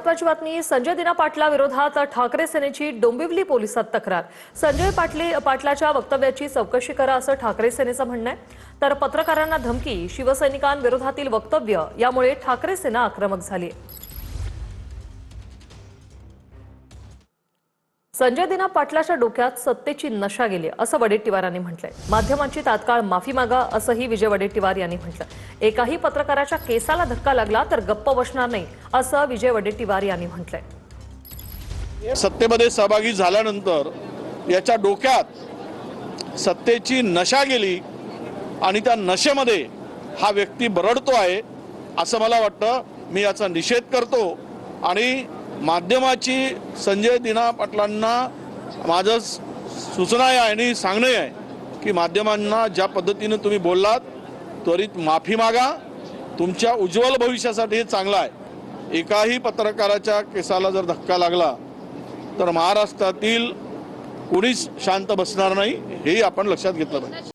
महत्वाची बातमी. संजय दिना पाटला विरोधात ठाकरे सेनेची डोंबिवली पोलिसात तक्रार. संजय पाटलाच्या वक्तव्याची चौकशी करा असं ठाकरे सेनेचं म्हणणं आहे. तर पत्रकारांना धमकी, शिवसैनिकांविरोधातील वक्तव्य यामुळे ठाकरे सेना आक्रमक झाली. संजय दिना पाटलाच्या डोक्यात सत्तेची नशा गेली असं वडेट्टीवारांनी म्हटलंय. माध्यमांची तात्काळ माफी मागा असंही विजय वडेट्टीवार यांनी म्हटलं. एकाही पत्रकाराच्या केसाला धक्का लागला तर गप्प बसणार नाही असं विजय वडेट्टीवार यांनी म्हटलंय. सत्तेमध्ये सहभागी झाल्यानंतर याच्या डोक्यात सत्तेची नशा गेली आणि त्या नशेमध्ये हा व्यक्ती बरडतो आहे असं मला वाटतं. मी याचा निषेध करतो आणि माध्यमाची संजय दिना पाटलांना माझं सूचना आहे आणि सांगणं आहे की माध्यमांना ज्या पद्धतीने तुम्ही बोललात त्वरित माफी मागा. तुमच्या उज्ज्वल भविष्यासाठी हे चांगलं आहे. एकाही पत्रकाराच्या केसाला जर धक्का लागला तर महाराष्ट्रातील कोणीच शांत बसणार नाही, हेही आपण लक्षात घेतलं पाहिजे.